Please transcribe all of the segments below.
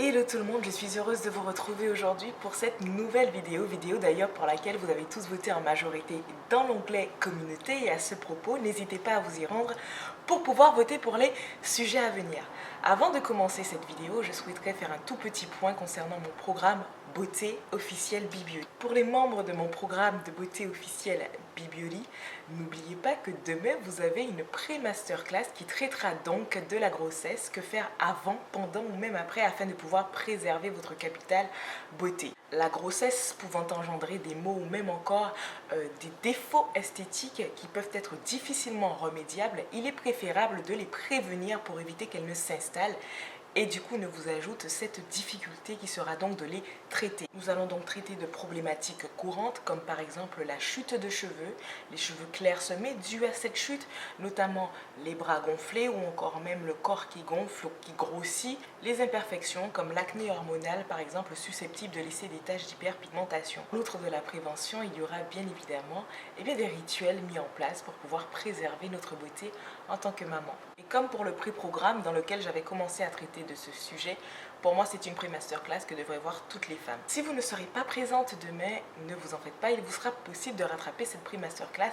Hello tout le monde, je suis heureuse de vous retrouver aujourd'hui pour cette nouvelle vidéo d'ailleurs pour laquelle vous avez tous voté en majorité dans l'onglet communauté. Et à ce propos, n'hésitez pas à vous y rendre pour pouvoir voter pour les sujets à venir. Avant de commencer cette vidéo, je souhaiterais faire un tout petit point concernant mon programme Beauté officielle Bibioli. Pour les membres de mon programme de beauté officielle Bibioli, n'oubliez pas que demain vous avez une pré-masterclass qui traitera donc de la grossesse, que faire avant, pendant ou même après afin de pouvoir préserver votre capital beauté. La grossesse pouvant engendrer des maux ou même encore des défauts esthétiques qui peuvent être difficilement remédiables, il est préférable de les prévenir pour éviter qu'elles ne s'installent et du coup ne vous ajoute cette difficulté qui sera donc de les traiter. Nous allons donc traiter de problématiques courantes comme par exemple la chute de cheveux, les cheveux clairsemés dus à cette chute, notamment les bras gonflés ou encore même le corps qui gonfle ou qui grossit, les imperfections comme l'acné hormonal par exemple susceptible de laisser des taches d'hyperpigmentation. Outre de la prévention, il y aura bien évidemment des rituels mis en place pour pouvoir préserver notre beauté en tant que maman. Et comme pour le pré-programme dans lequel j'avais commencé à traiter de ce sujet, pour moi c'est une pré-masterclass que devraient voir toutes les femmes. Si vous ne serez pas présente demain, ne vous en faites pas, il vous sera possible de rattraper cette pré-masterclass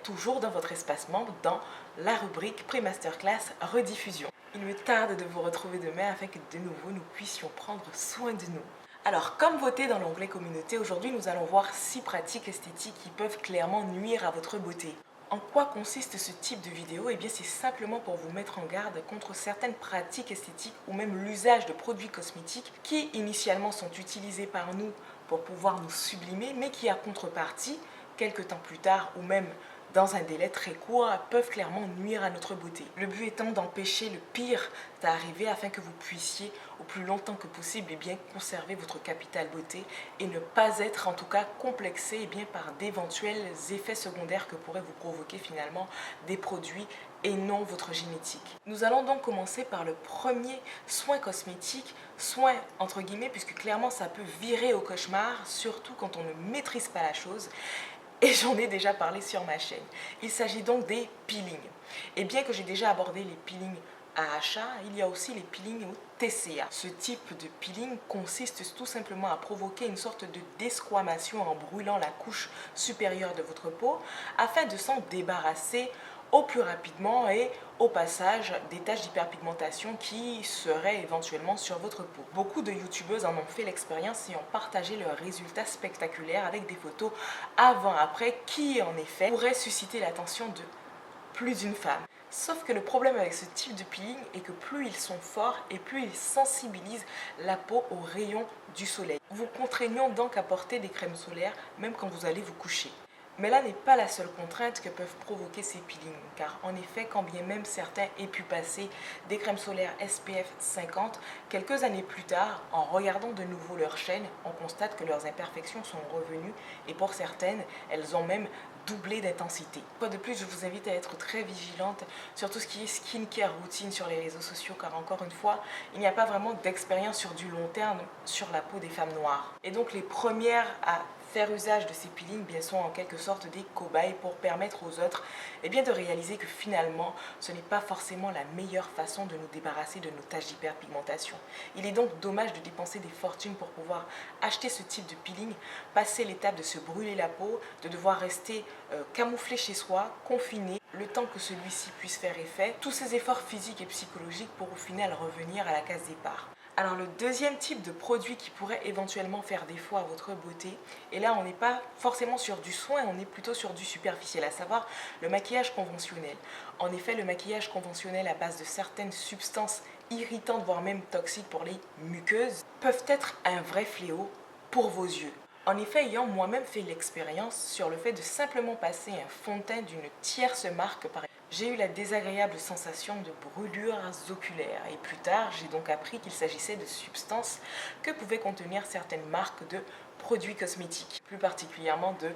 toujours dans votre espace membre dans la rubrique pré-masterclass rediffusion. Il me tarde de vous retrouver demain afin que de nouveau nous puissions prendre soin de nous. Alors, comme voté dans l'onglet communauté, aujourd'hui nous allons voir 6 pratiques esthétiques qui peuvent clairement nuire à votre beauté. En quoi consiste ce type de vidéo? C'est simplement pour vous mettre en garde contre certaines pratiques esthétiques ou même l'usage de produits cosmétiques qui initialement sont utilisés par nous pour pouvoir nous sublimer, mais qui à contrepartie, quelques temps plus tard ou même dans un délai très court, peuvent clairement nuire à notre beauté. Le but étant d'empêcher le pire d'arriver afin que vous puissiez au plus longtemps que possible conserver votre capital beauté et ne pas être en tout cas complexé par d'éventuels effets secondaires que pourraient vous provoquer finalement des produits et non votre génétique. Nous allons donc commencer par le premier soin cosmétique, soin entre guillemets, puisque clairement ça peut virer au cauchemar, surtout quand on ne maîtrise pas la chose. Et j'en ai déjà parlé sur ma chaîne. Il s'agit donc des peelings. Et bien que j'ai déjà abordé les peelings à achat, il y a aussi les peelings au TCA. Ce type de peeling consiste tout simplement à provoquer une sorte de desquamation en brûlant la couche supérieure de votre peau afin de s'en débarrasser au plus rapidement et au passage des taches d'hyperpigmentation qui seraient éventuellement sur votre peau. Beaucoup de youtubeuses en ont fait l'expérience et ont partagé leurs résultats spectaculaires avec des photos avant-après qui en effet pourraient susciter l'attention de plus d'une femme. Sauf que le problème avec ce type de peeling est que plus ils sont forts et plus ils sensibilisent la peau aux rayons du soleil. Vous contraignons donc à porter des crèmes solaires même quand vous allez vous coucher. Mais là n'est pas la seule contrainte que peuvent provoquer ces peelings, car en effet, quand bien même certains aient pu passer des crèmes solaires SPF 50, quelques années plus tard, en regardant de nouveau leur chaîne, on constate que leurs imperfections sont revenues et pour certaines, elles ont même doublé d'intensité. Une fois de plus, je vous invite à être très vigilante sur tout ce qui est skincare routine sur les réseaux sociaux, car encore une fois, il n'y a pas vraiment d'expérience sur du long terme sur la peau des femmes noires. Et donc les premières à faire usage de ces peelings sont en quelque sorte des cobayes pour permettre aux autres de réaliser que finalement ce n'est pas forcément la meilleure façon de nous débarrasser de nos taches d'hyperpigmentation. Il est donc dommage de dépenser des fortunes pour pouvoir acheter ce type de peeling, passer l'étape de se brûler la peau, de devoir rester camouflé chez soi, confiné, le temps que celui-ci puisse faire effet, tous ces efforts physiques et psychologiques pour au final revenir à la case départ. Alors le deuxième type de produit qui pourrait éventuellement faire défaut à votre beauté, et là on n'est pas forcément sur du soin, on est plutôt sur du superficiel, à savoir le maquillage conventionnel. En effet, le maquillage conventionnel à base de certaines substances irritantes, voire même toxiques pour les muqueuses, peuvent être un vrai fléau pour vos yeux. En effet, ayant moi-même fait l'expérience sur le fait de simplement passer un fond de teint d'une tierce marque par exemple, j'ai eu la désagréable sensation de brûlures oculaires et plus tard, j'ai donc appris qu'il s'agissait de substances que pouvaient contenir certaines marques de produits cosmétiques, plus particulièrement de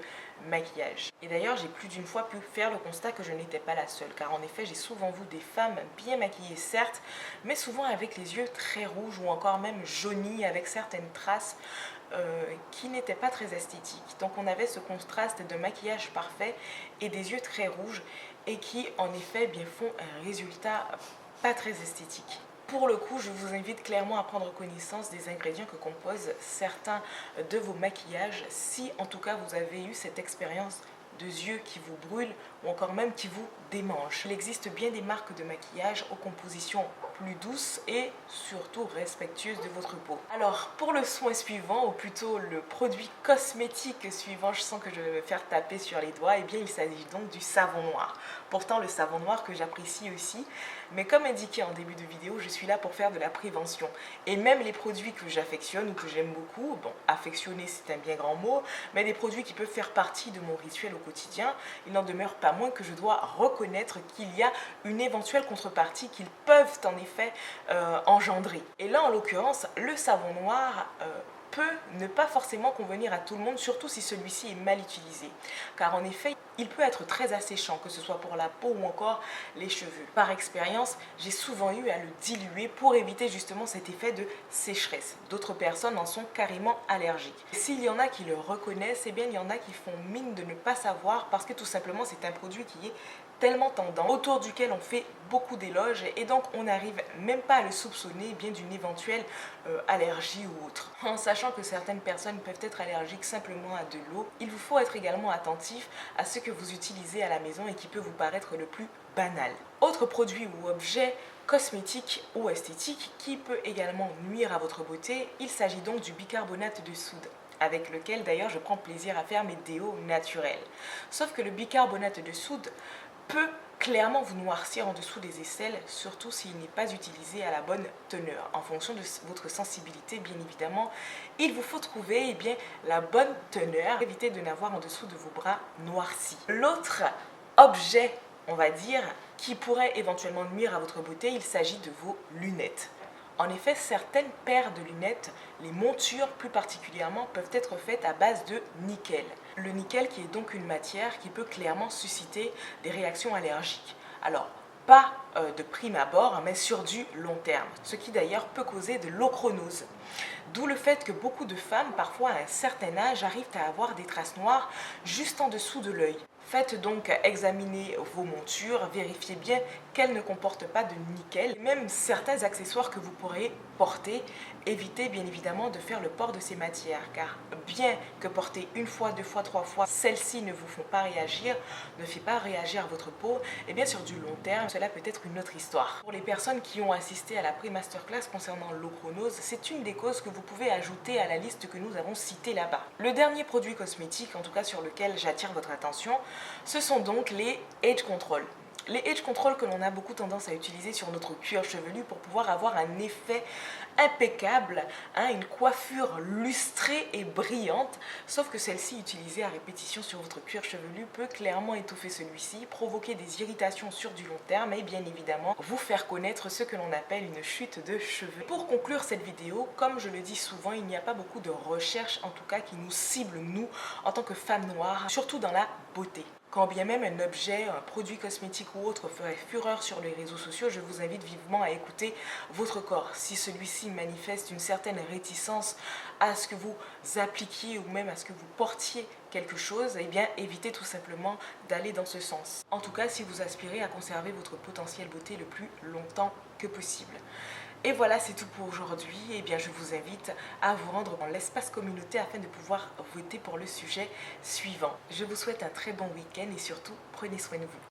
maquillage. Et d'ailleurs, j'ai plus d'une fois pu faire le constat que je n'étais pas la seule, car en effet, j'ai souvent vu des femmes bien maquillées certes, mais souvent avec les yeux très rouges ou encore même jaunis avec certaines traces qui n'étaient pas très esthétiques. Donc on avait ce contraste de maquillage parfait et des yeux très rouges et qui en effet font un résultat pas très esthétique. Pour le coup, je vous invite clairement à prendre connaissance des ingrédients que composent certains de vos maquillages, si en tout cas vous avez eu cette expérience de yeux qui vous brûlent ou encore même qui vous démangent. Il existe bien des marques de maquillage aux compositions plus douces et surtout respectueuses de votre peau. Alors pour le soin suivant, ou plutôt le produit cosmétique suivant, je sens que je vais me faire taper sur les doigts, et bien il s'agit donc du savon noir. Pourtant le savon noir que j'apprécie aussi, mais comme indiqué en début de vidéo, je suis là pour faire de la prévention. Et même les produits que j'affectionne ou que j'aime beaucoup, bon, affectionner c'est un bien grand mot, mais des produits qui peuvent faire partie de mon rituel au quotidien, il n'en demeure pas moins que je dois reconnaître qu'il y a une éventuelle contrepartie qu'ils peuvent en effet engendrer. Et là en l'occurrence, le savon noir peut ne pas forcément convenir à tout le monde, surtout si celui-ci est mal utilisé. Car en effet, il peut être très asséchant, que ce soit pour la peau ou encore les cheveux. Par expérience, j'ai souvent eu à le diluer pour éviter justement cet effet de sécheresse. D'autres personnes en sont carrément allergiques. S'il y en a qui le reconnaissent, eh bien il y en a qui font mine de ne pas savoir parce que tout simplement c'est un produit qui est tellement tendance, autour duquel on fait beaucoup d'éloges et donc on n'arrive même pas à le soupçonner bien d'une éventuelle allergie ou autre. En sachant que certaines personnes peuvent être allergiques simplement à de l'eau, il vous faut être également attentif à ce que vous utilisez à la maison et qui peut vous paraître le plus banal. Autre produit ou objet cosmétique ou esthétique qui peut également nuire à votre beauté, il s'agit donc du bicarbonate de soude, avec lequel d'ailleurs je prends plaisir à faire mes déos naturels. Sauf que le bicarbonate de soude peut clairement vous noircir en dessous des aisselles, surtout s'il n'est pas utilisé à la bonne teneur. En fonction de votre sensibilité, bien évidemment, il vous faut trouver la bonne teneur, éviter de n'avoir en dessous de vos bras noircis. L'autre objet, on va dire, qui pourrait éventuellement nuire à votre beauté, il s'agit de vos lunettes. En effet, certaines paires de lunettes, les montures plus particulièrement, peuvent être faites à base de nickel. Le nickel qui est donc une matière qui peut clairement susciter des réactions allergiques. Alors, pas de prime abord, mais sur du long terme, ce qui d'ailleurs peut causer de l'ochronose. D'où le fait que beaucoup de femmes, parfois à un certain âge, arrivent à avoir des traces noires juste en dessous de l'œil. Faites donc examiner vos montures, vérifiez bien qu'elles ne comportent pas de nickel. Même certains accessoires que vous pourrez porter, évitez bien évidemment de faire le port de ces matières, car bien que porter une fois, deux fois, trois fois, celles-ci ne vous font pas réagir, ne fait pas réagir votre peau, et bien sur du long terme, cela peut être une autre histoire. Pour les personnes qui ont assisté à la pré-masterclass concernant l'ochronose, c'est une des causes que vous pouvez ajouter à la liste que nous avons citée là-bas. Le dernier produit cosmétique, en tout cas sur lequel j'attire votre attention, ce sont donc les Age Control. Les Age Control que l'on a beaucoup tendance à utiliser sur notre cuir chevelu pour pouvoir avoir un effet impeccable, une coiffure lustrée et brillante, sauf que celle-ci utilisée à répétition sur votre cuir chevelu peut clairement étouffer celui-ci, provoquer des irritations sur du long terme et bien évidemment vous faire connaître ce que l'on appelle une chute de cheveux. Pour conclure cette vidéo, comme je le dis souvent, il n'y a pas beaucoup de recherches en tout cas qui nous ciblent nous en tant que femmes noires, surtout dans la beauté. Quand bien même un objet, un produit cosmétique ou autre ferait fureur sur les réseaux sociaux, je vous invite vivement à écouter votre corps. Si celui-ci manifeste une certaine réticence à ce que vous appliquiez ou même à ce que vous portiez quelque chose, eh bien évitez tout simplement d'aller dans ce sens. En tout cas, si vous aspirez à conserver votre potentiel beauté le plus longtemps que possible. Et voilà, c'est tout pour aujourd'hui. Eh bien, je vous invite à vous rendre dans l'espace communauté afin de pouvoir voter pour le sujet suivant. Je vous souhaite un très bon week-end et surtout, prenez soin de vous.